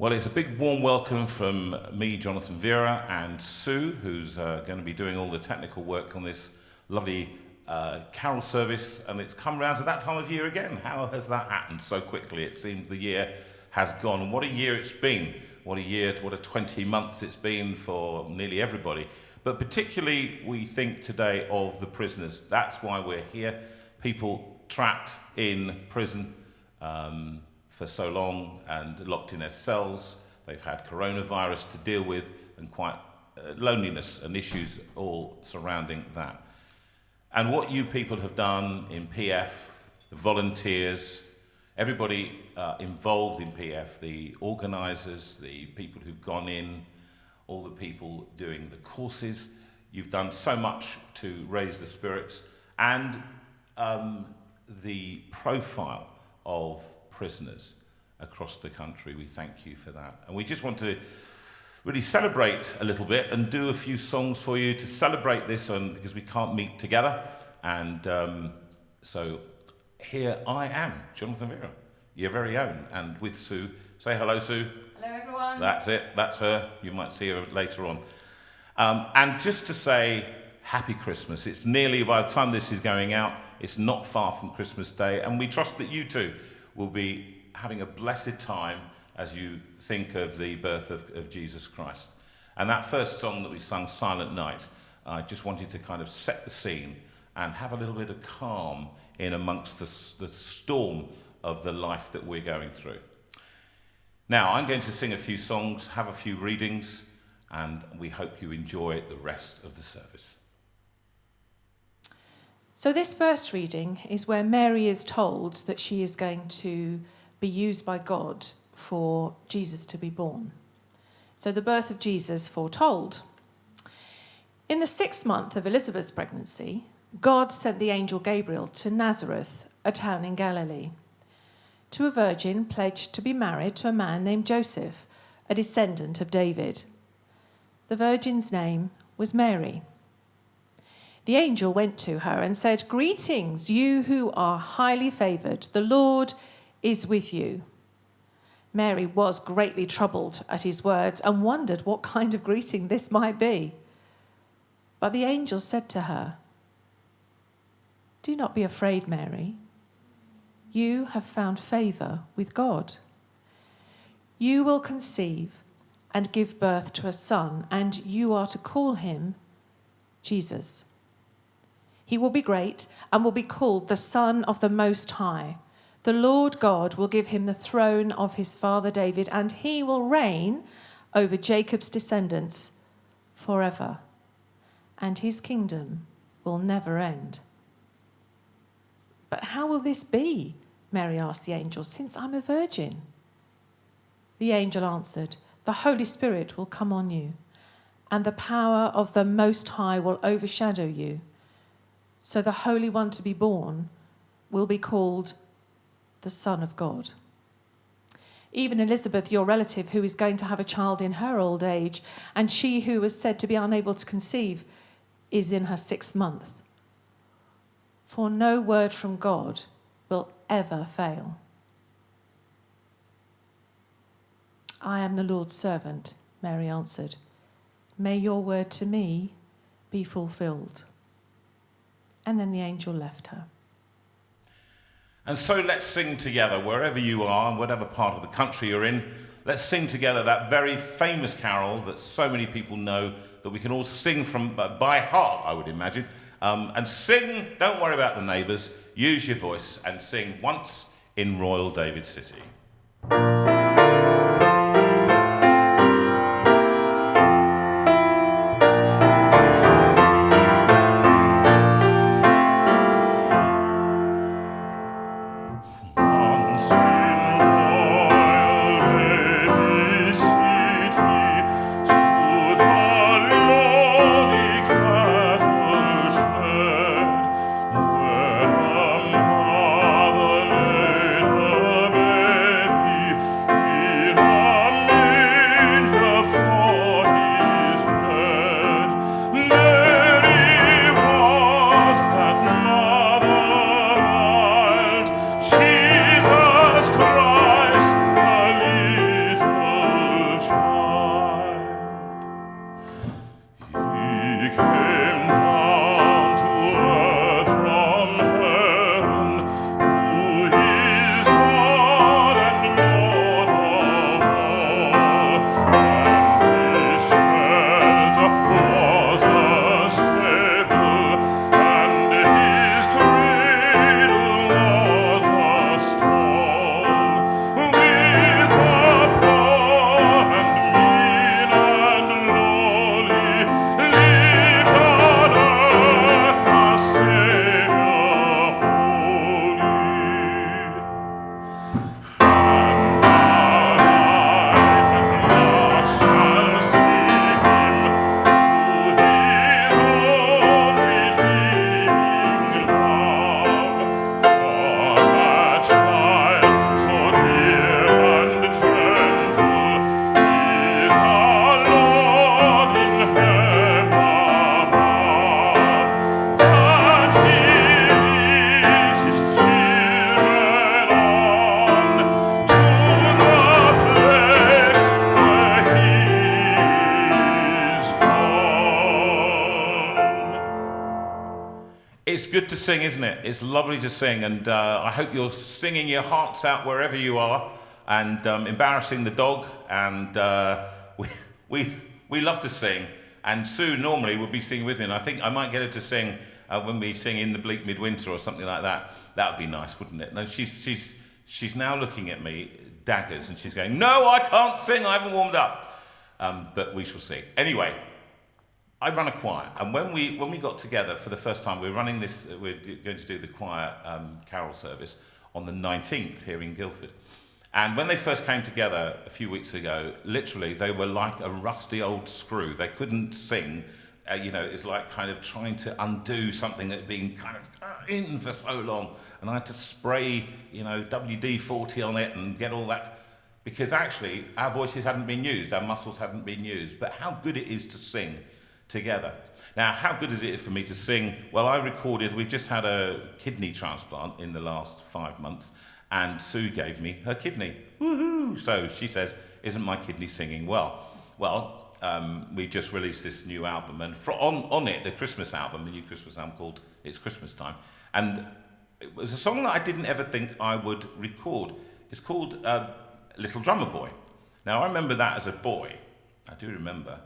Well, it's a big warm welcome from me, Jonathan Veira, and Sue, who's going to be doing all the technical work on this lovely carol service. And it's come round to that time of year again. How has that happened so quickly? It seems the year has gone. And what a year it's been. What a 20 months it's been for nearly everybody. But particularly, we think today of the prisoners. That's why we're here. People trapped in prison for so long and locked in their cells. They've had coronavirus to deal with and quite loneliness and issues all surrounding that. And what you people have done in PF, the volunteers, everybody involved in PF, the organisers, the people who've gone in, all the people doing the courses, you've done so much to raise the spirits and the profile of prisoners across the country. We thank you for that. And we just want to really celebrate a little bit and do a few songs for you to celebrate this because we can't meet together. And so here I am, Jonathan Veira, your very own, and with Sue. Say hello, Sue. Hello, everyone. That's it. That's her. You might see her later on. And just to say happy Christmas. It's nearly, by the time this is going out, it's not far from Christmas Day. And we trust that you too will be having a blessed time as you think of the birth of Jesus Christ. And that first song that we sung, Silent Night, I just wanted to kind of set the scene and have a little bit of calm in amongst the storm of the life that we're going through. Now, I'm going to sing a few songs, have a few readings, and we hope you enjoy the rest of the service. So this first reading is where Mary is told that she is going to be used by God for Jesus to be born. So the birth of Jesus foretold. In the 6th month of Elizabeth's pregnancy, God sent the angel Gabriel to Nazareth, a town in Galilee, to a virgin pledged to be married to a man named Joseph, a descendant of David. The virgin's name was Mary. The angel went to her and said, "Greetings, you who are highly favoured. The Lord is with you." Mary was greatly troubled at his words and wondered what kind of greeting this might be. But the angel said to her, "Do not be afraid, Mary. You have found favour with God. You will conceive and give birth to a son, and you are to call him Jesus. He will be great and will be called the Son of the Most High. The Lord God will give him the throne of his father David, and he will reign over Jacob's descendants forever, and his kingdom will never end." "But how will this be?" Mary asked the angel, "since I'm a virgin?" The angel answered, "The Holy Spirit will come on you, and the power of the Most High will overshadow you. So the Holy One to be born will be called the Son of God. Even Elizabeth, your relative, who is going to have a child in her old age, and she who was said to be unable to conceive, is in her 6th month. For no word from God will ever fail." "I am the Lord's servant," Mary answered. "May your word to me be fulfilled." And then the angel left her. And so let's sing together, wherever you are, and whatever part of the country you're in. Let's sing together that very famous carol that so many people know, that we can all sing from by heart, I would imagine. And sing, don't worry about the neighbours, use your voice and sing Once in Royal David City. It's good to sing, isn't it? It's lovely to sing, and I hope you're singing your hearts out wherever you are, and embarrassing the dog. And we love to sing, and Sue normally would be singing with me, and I think I might get her to sing when we sing In the Bleak Midwinter or something like that. That would be nice, wouldn't it? And she's now looking at me, daggers, and she's going, "No, I can't sing. I haven't warmed up." But we shall see. Anyway. I run a choir, and when we got together for the first time, we're going to do the choir carol service on the 19th here in Guildford. And when they first came together a few weeks ago, literally they were like a rusty old screw. They couldn't sing. It's like kind of trying to undo something that had been kind of in for so long. And I had to spray, WD-40 on it and get all that, because actually our voices hadn't been used, our muscles hadn't been used. But how good it is to sing together. Now, how good is it for me to sing? Well, we've just had a kidney transplant in the last 5 months, and Sue gave me her kidney. Woohoo! So she says, "Isn't my kidney singing well?" Well, we just released this new album, and on it, the Christmas album, the new Christmas album called It's Christmas Time, and it was a song that I didn't ever think I would record. It's called Little Drummer Boy. Now, I remember that as a boy. I do remember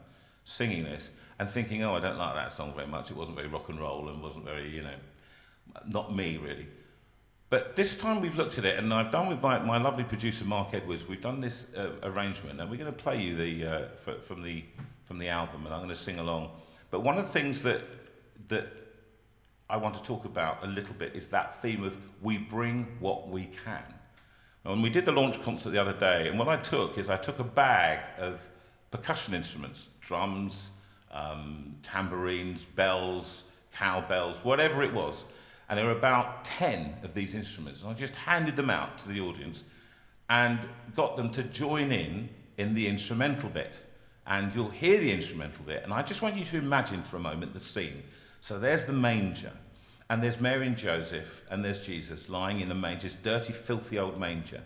singing this and thinking, I don't like that song very much. It wasn't very rock and roll and wasn't very, not me really. But this time we've looked at it, and I've done with my lovely producer Mark Edwards. We've done this arrangement, and we're going to play you from the album, and I'm going to sing along. But one of the things that I want to talk about a little bit is that theme of we bring what we can. And we did the launch concert the other day, and what I took a bag of percussion instruments, drums, tambourines, bells, cowbells, whatever it was. And there were about 10 of these instruments. And I just handed them out to the audience and got them to join in the instrumental bit. And you'll hear the instrumental bit. And I just want you to imagine for a moment the scene. So there's the manger. And there's Mary and Joseph. And there's Jesus lying in the manger, this dirty, filthy old manger.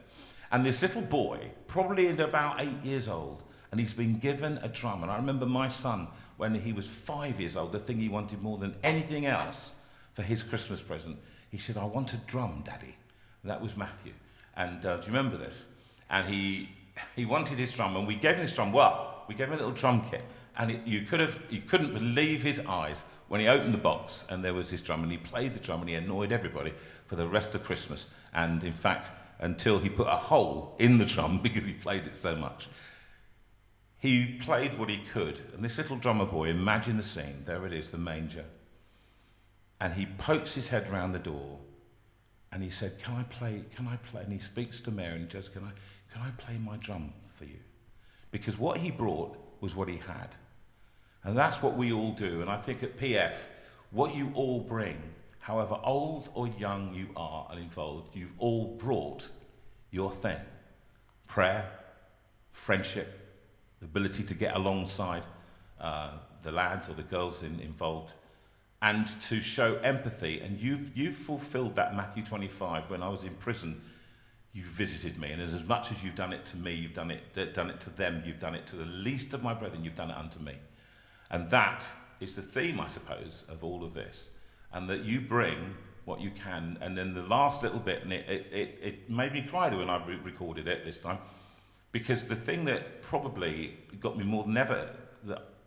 And this little boy, probably about 8 years old, and he's been given a drum. And I remember my son, when he was 5 years old, the thing he wanted more than anything else for his Christmas present, he said, "I want a drum, Daddy." And that was Matthew. And do you remember this? And he wanted his drum, and we gave him this drum. Well, we gave him a little drum kit. And you couldn't believe his eyes when he opened the box, and there was his drum, and he played the drum, and he annoyed everybody for the rest of Christmas. And in fact, until he put a hole in the drum because he played it so much. He played what he could, and this little drummer boy, imagine the scene, there it is, the manger. And he pokes his head round the door, and he said, can I play? And he speaks to Mary and says, can I play my drum for you? Because what he brought was what he had. And that's what we all do, and I think at PF, what you all bring, however old or young you are and involved, you've all brought your thing. Prayer, friendship, the ability to get alongside the lads or the girls involved, and to show empathy. And you've fulfilled that Matthew 25. When I was in prison, you visited me, and as much as you've done it to me, you've done it to them, you've done it to the least of my brethren, you've done it unto me. And that is the theme, I suppose, of all of this. And that you bring what you can. And then the last little bit, and it made me cry when I recorded it this time, because the thing that probably got me more than ever,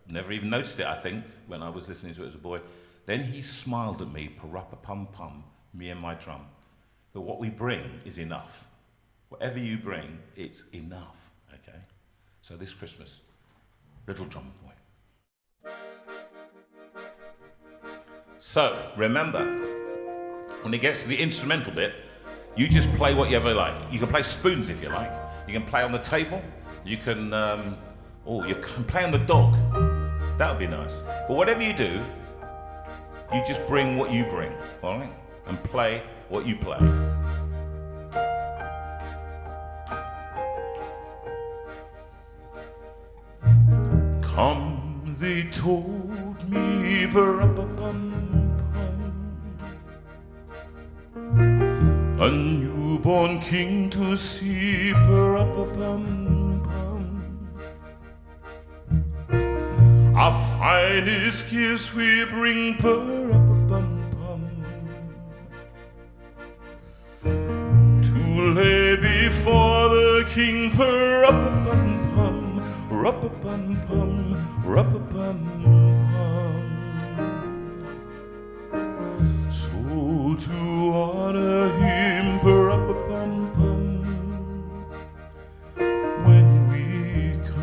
never even noticed it, I think, when I was listening to it as a boy, then he smiled at me, pa-ra-pa-pum-pum, me and my drum, that what we bring is enough. Whatever you bring, it's enough, okay? So this Christmas, Little Drummer Boy. So, remember, when it gets to the instrumental bit, you just play whatever you like. You can play spoons if you like. You can play on the table. You can play on the dog. That would be nice. But whatever you do, you just bring what you bring, all right? And play what you play. Come, they told me, a newborn king to see, our finest gifts we bring, Rap-a-pum-pum, rap-a-pum-pum. So to honor him, rap-a-pum-pum, when we come.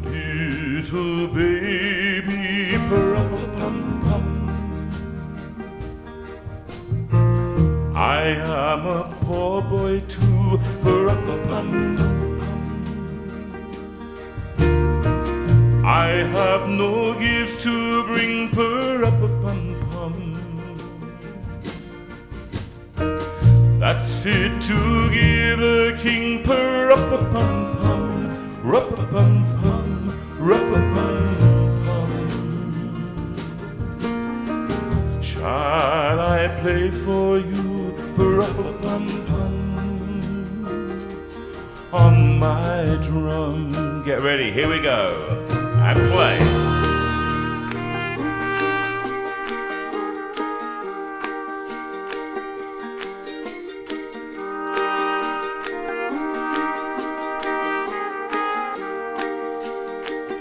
Little baby, pa-ra-pa-pum-pum, I am a poor boy too, pa-ra-pa-pum-pum. I have no gifts to bring, pa-ra-pa-pum-pum, that's fit to give the king, pa-ra-pa-pum-pum, ra-pa-pum-pum, ra-pa-pum-pum. Shall I play for you, ra-pa-pum-pum, on my drum? Get ready, here we go, and play.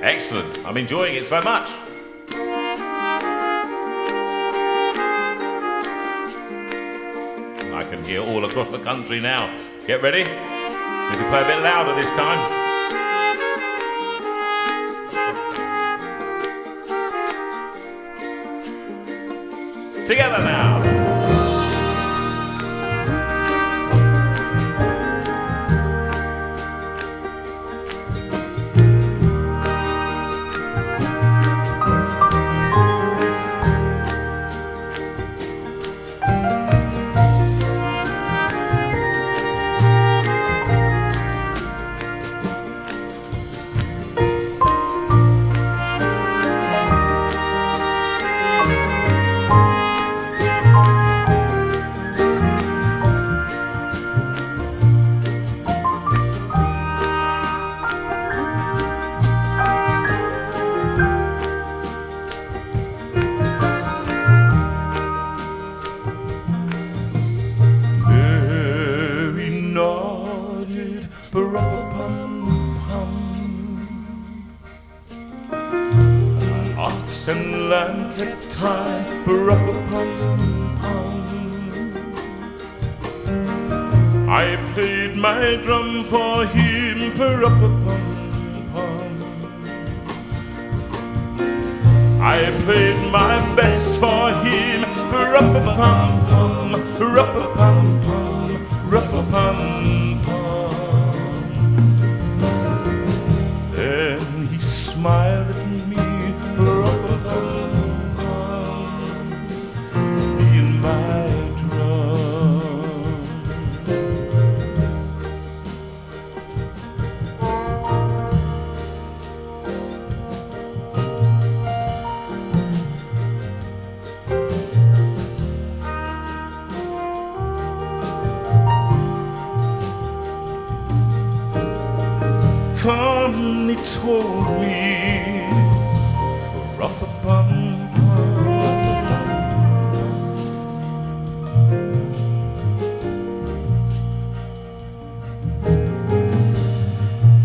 Excellent. I'm enjoying it so much. I can hear all across the country now. Get ready. We can play a bit louder this time. Together now. Ox and lamb kept time, pa-ra-pa-pum-pum. I played my drum for him, pa-ra-pa-pum-pum. I played my best for him, pa-ra-pa-pum-pum, ra-pa-pum-pum, ra-pa-pum-pum. Then he smiled at me, in my drum. Come, he told me,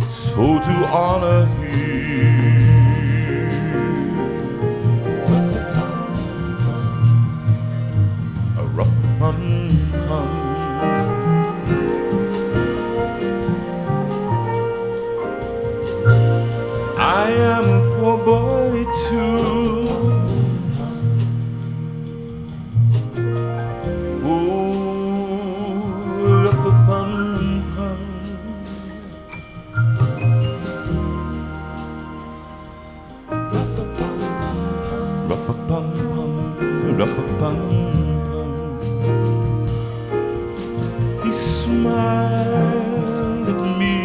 so to honor him, a rap-a-pum-pum. I am a poor boy too. Oh, rap-a-pum-pum. Rap-a-pum-pum, rap-a-pum-pum. He smiled at me,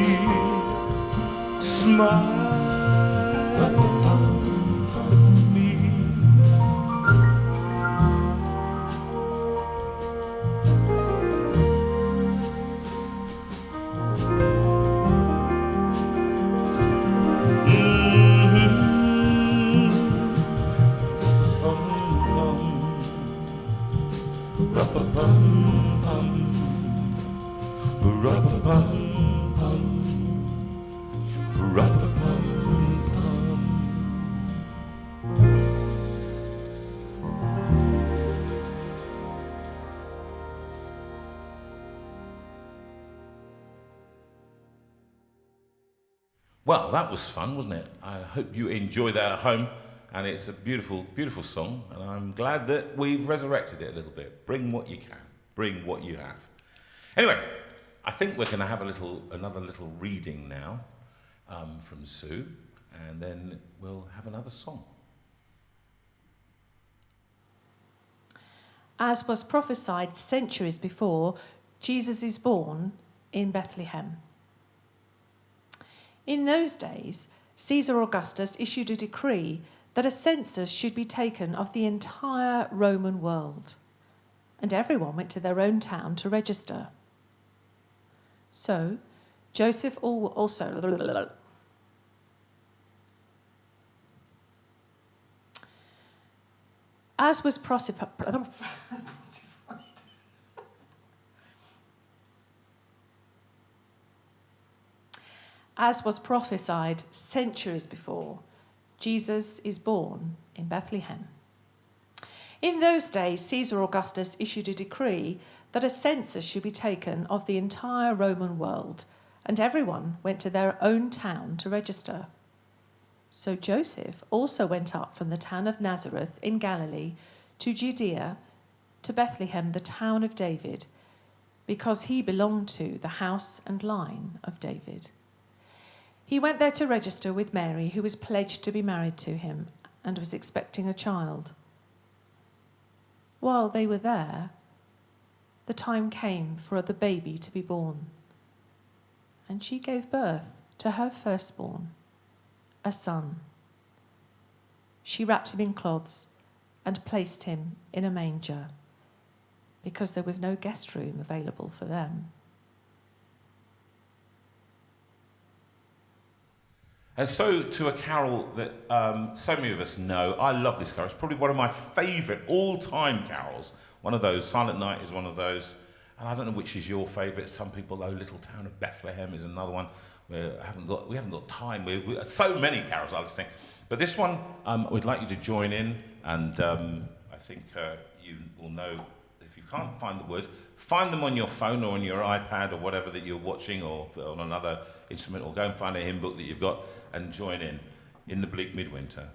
smiled. Well, that was fun, wasn't it? I hope you enjoy that at home. And it's a beautiful, beautiful song. And I'm glad that we've resurrected it a little bit. Bring what you can. Bring what you have. Anyway, I think we're going to have another little reading now from Sue. And then we'll have another song. As was prophesied centuries before, Jesus is born in Bethlehem. In those days, Caesar Augustus issued a decree that a census should be taken of the entire Roman world, and everyone went to their own town to register. So, Joseph also... As was prophesied centuries before, Jesus is born in Bethlehem. In those days, Caesar Augustus issued a decree that a census should be taken of the entire Roman world, and everyone went to their own town to register. So Joseph also went up from the town of Nazareth in Galilee to Judea, to Bethlehem, the town of David, because he belonged to the house and line of David. He went there to register with Mary, who was pledged to be married to him and was expecting a child. While they were there, the time came for the baby to be born, and she gave birth to her firstborn, a son. She wrapped him in cloths and placed him in a manger, because there was no guest room available for them. And so to a carol that so many of us know. I love this carol. It's probably one of my favourite all-time carols. One of those. Silent Night is one of those. And I don't know which is your favourite. Some people, Little Town of Bethlehem is another one. We haven't got time. We so many carols I was thinking. But this one, we'd like you to join in. And I think you will know, if you can't find the words, find them on your phone or on your iPad or whatever that you're watching, or on another instrument, or go and find a hymn book that you've got and join in the bleak midwinter.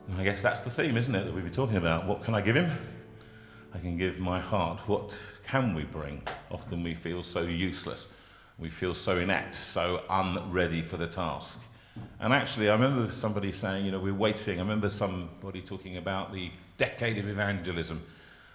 I guess that's the theme, isn't it, that we've been talking about. What can I give him? I can give my heart. What can we bring? Often we feel so useless. We feel so inept, so unready for the task. And actually, I remember somebody saying, we're waiting. I remember somebody talking about the decade of evangelism.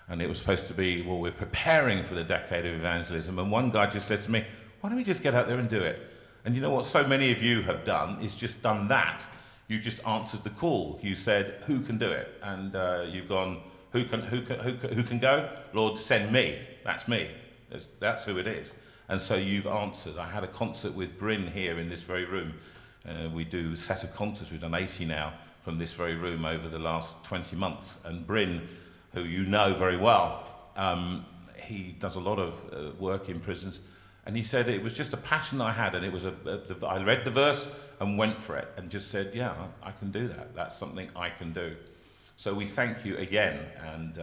And it was supposed to be, we're preparing for the decade of evangelism. And one guy just said to me, why don't we just get out there and do it? And you know what so many of you have done is just done that. You just answered the call. You said, who can do it? And you've gone, who can go? Lord, send me. That's me. That's who it is. And so you've answered. I had a concert with Bryn here in this very room. We do a set of concerts. We've done 80 now from this very room over the last 20 months. And Bryn, who you know very well, he does a lot of work in prisons. And he said it was just a passion I had, and it was I read the verse and went for it and just said, yeah, I can do that. That's something I can do. So we thank you again, and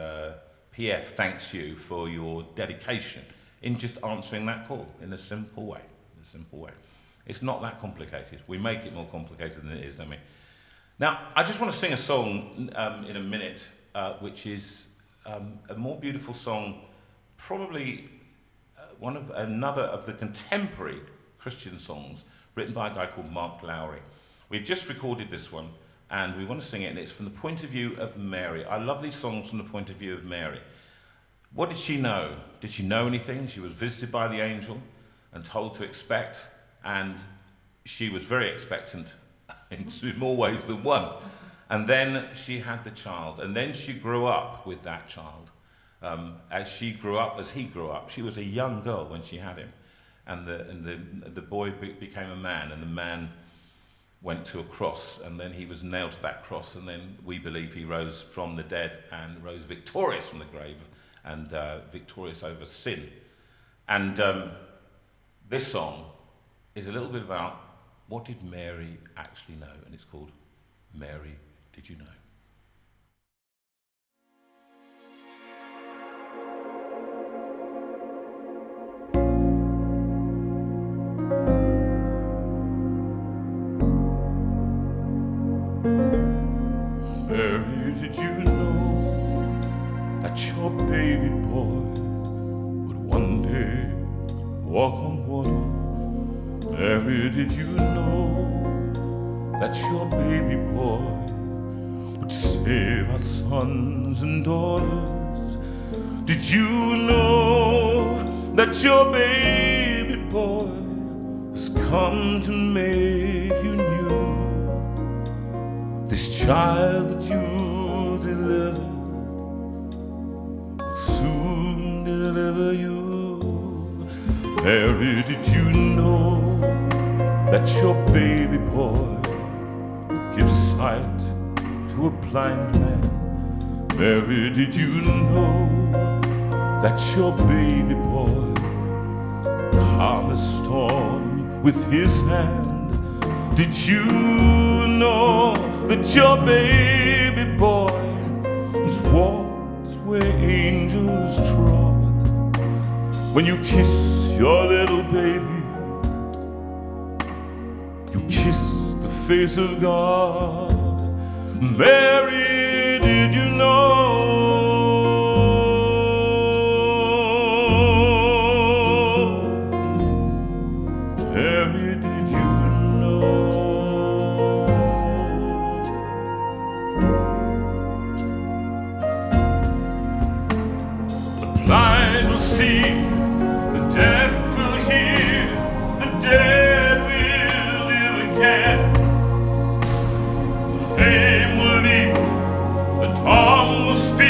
PF thanks you for your dedication in just answering that call in a simple way. It's not that complicated. We make it more complicated than it is, don't we? Now, I just want to sing a song in a minute, which is a more beautiful song, probably another of the contemporary Christian songs written by a guy called Mark Lowry. We've just recorded this one, and we want to sing it, and it's from the point of view of Mary. I love these songs from the point of view of Mary. What did she know? Did she know anything? She was visited by the angel and told to expect, and she was very expectant in more ways than one. And then she had the child, and then she grew up with that child. As he grew up, she was a young girl when she had him, and the boy became a man, and the man went to a cross, and then he was nailed to that cross, and then we believe he rose from the dead and rose victorious from the grave, and victorious over sin. And this song is a little bit about what did Mary actually know, and it's called Mary, Did You Know? Mary, did you know that your baby boy would one day walk on water? Mary, did you know that your baby boy would save our sons and daughters? Did you know that your baby boy has come to make you new? This child that you delivered will soon deliver you. Mary, did you know that your baby boy will give sight to a blind man? Mary, did you know that your baby boy will calm a storm with his hand? Did you know that your baby boy has walked where angels trod? When you kiss your little baby, you kiss the face of God. Mary, did you know? Mary, did you know? The blind will see, the deaf will hear, the dead will live again. The lame will leap, the tongue will speak.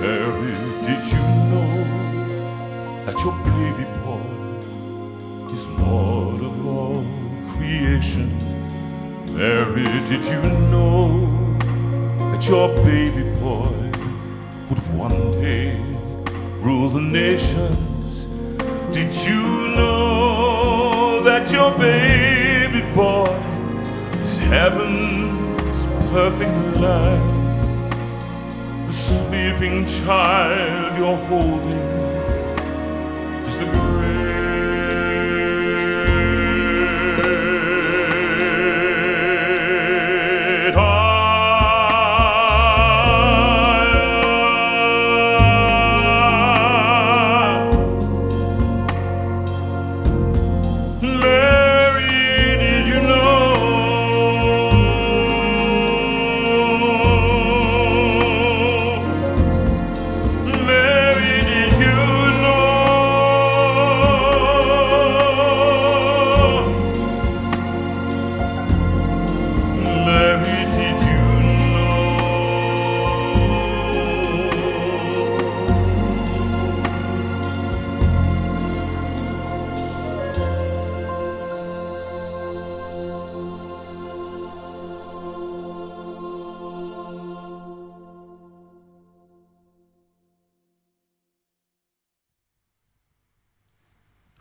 Mary, did you know that your baby boy is Lord of all creation? Mary, did you know that your baby boy would one day rule the nations? Did you know that your baby boy is heaven's perfect lamb? The sleeping child you're holding is the great I am. Mary, did you know? Mary, did you know? Mary, did you know?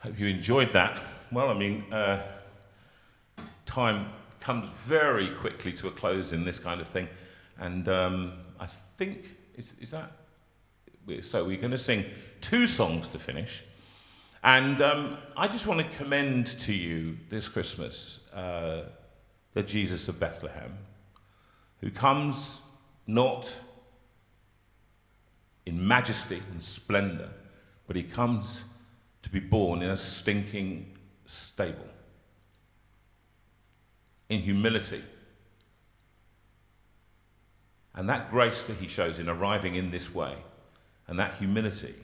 Hope you enjoyed that. Well, I mean, time comes very quickly to a close in this kind of thing, and I think is that so. We're going to sing 2 songs to finish, and I just want to commend to you this Christmas the Jesus of Bethlehem, who comes not in majesty and splendor, but he comes to be born in a stinking stable, in humility. And that grace that he shows in arriving in this way, and that humility,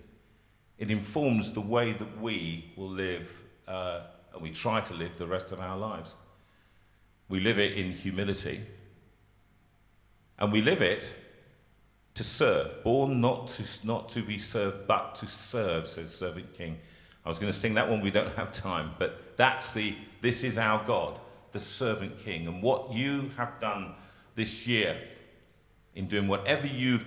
it informs the way that we will live, and we try to live the rest of our lives. We live it in humility, and we live it to serve, born not to be served, but to serve, says Servant King. I was going to sing that one, we don't have time, but this is our God, the Servant King. And what you have done this year in doing whatever you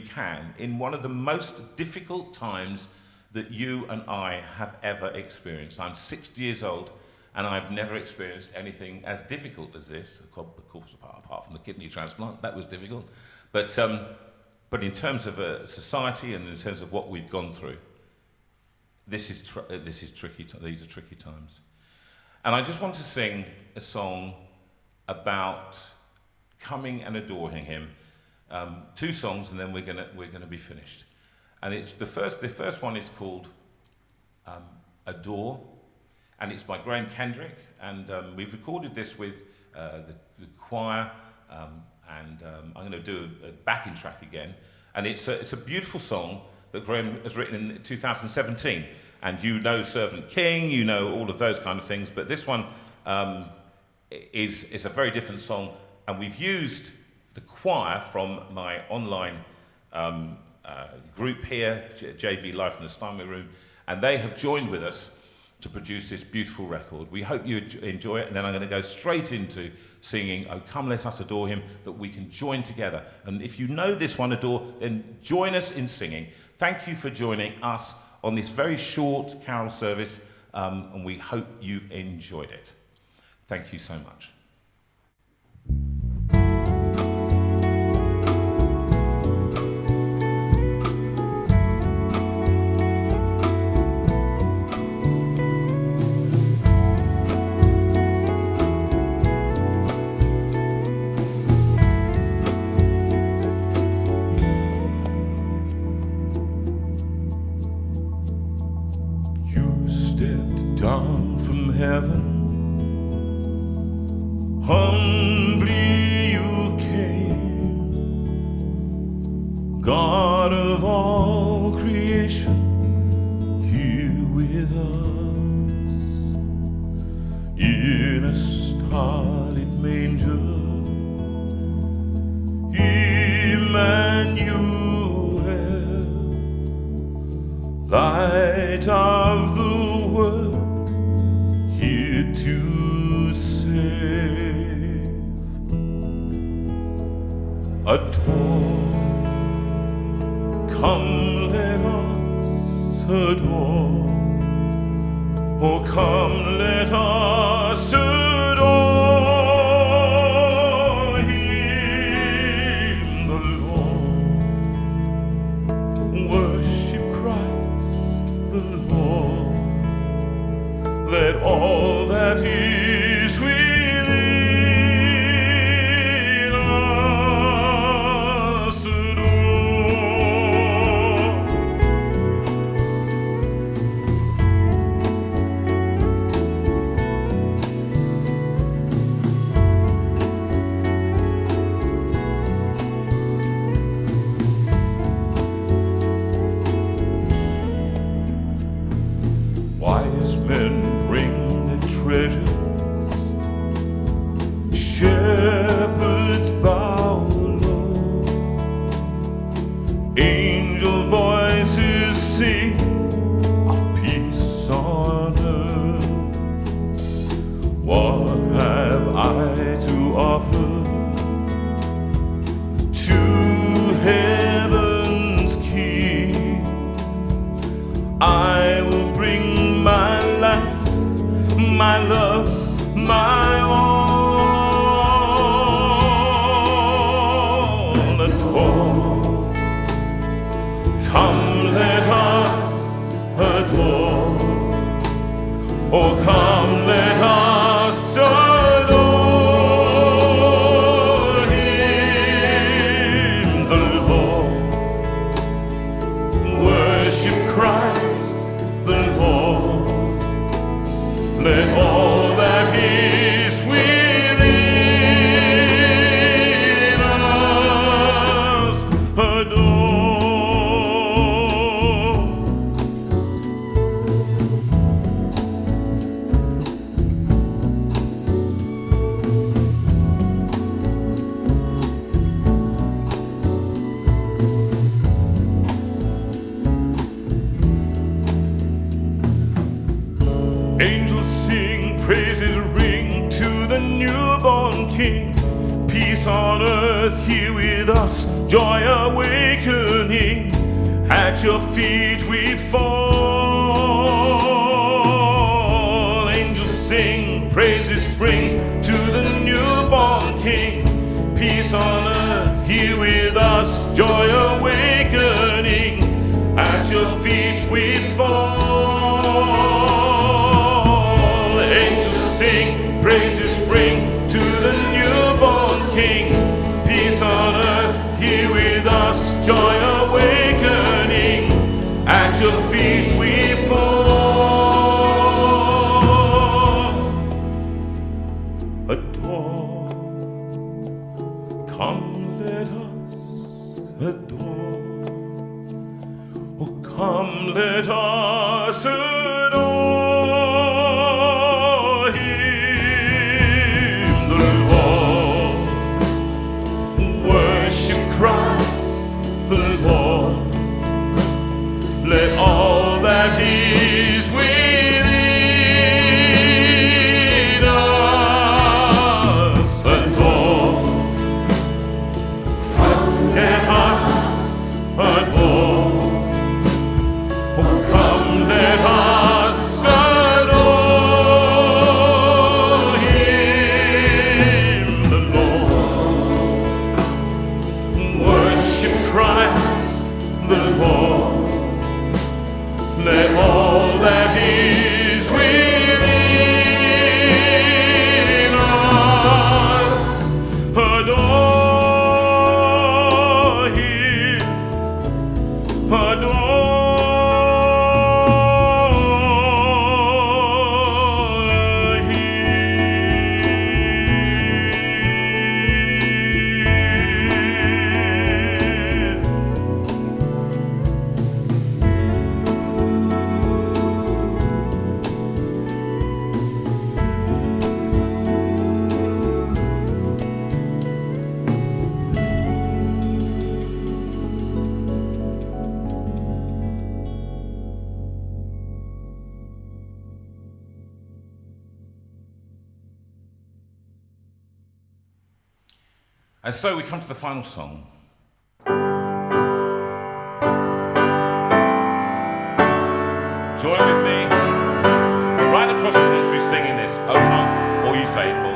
can in one of the most difficult times that you and I have ever experienced. I'm 60 years old, and I've never experienced anything as difficult as this. Of course, apart from the kidney transplant, that was difficult. But in terms of society and in terms of what we've gone through, this is tricky. These are tricky times, and I just want to sing a song about coming and adoring Him. 2 songs, and then we're gonna be finished. And it's the first one is called "Adore," and it's by Graham Kendrick. And we've recorded this with the choir, and I'm going to do a backing track again. And it's a beautiful song that Graham has written in 2017. And you know Servant King, you know all of those kind of things, but this one is a very different song, and we've used the choir from my online group here, JV Life in the Steinway Room, and they have joined with us to produce this beautiful record. We hope you enjoy it, and then I'm going to go straight into singing "Oh Come Let Us Adore Him," that we can join together. And if you know this one, Adore, then join us in singing. Thank you for joining us on this very short carol service, and we hope you've enjoyed it. Thank you so much. Down from heaven, humbly you came, God of all creation, here with us, in a starlit manger, Emmanuel. Light of the world, here to save. Adore, come let us adore. Oh, come let us adore Him, the Lord. Worship Christ, the Lord. Let all that is within us adore. Wise men bring their treasures, shepherds bow low, angel voices sing of peace on earth. What have I to offer to heaven's King? I will bring my life, my love, my all. Adore, come let us adore. Oh, come let us adore Him, the Lord. Worship Christ, the Lord. Let all that is within us adore. Angels sing, praises ring to the newborn King. Peace on earth here with us, joy awakening. At your feet we fall. Angels sing, praises ring to the newborn King. Peace on earth here with us, joy awakening. At your feet we fall. Angels sing, praises ring to the newborn King. Peace on earth here with us, joy awakening. At your feet we fall. Adore, come let us adore. Oh, come let us adore Him, the Lord. Worship Christ, the Lord. Let all that is within us adore. Let us adore. Oh, come let us adore Him, the Lord. Worship Christ, the Lord. Let all that is within us adore Him, adore Him. And so we come to the final song. Join with me, right across the country singing this. Oh come, all you faithful.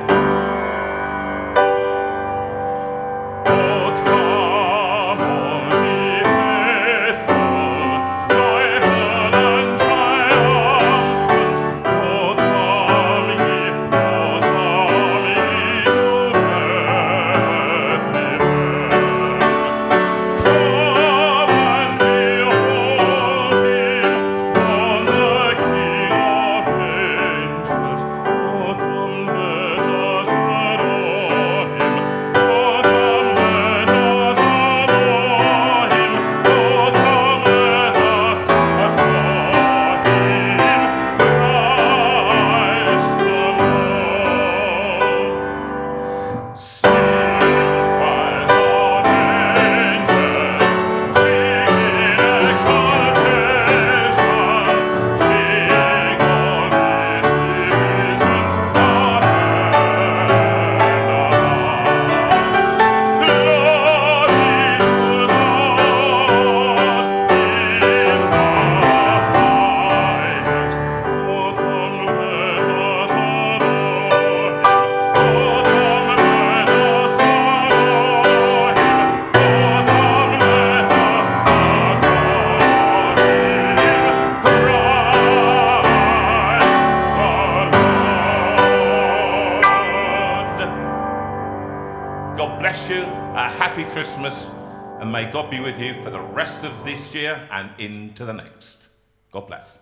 God bless you, a happy Christmas, and may God be with you for the rest of this year and into the next. God bless.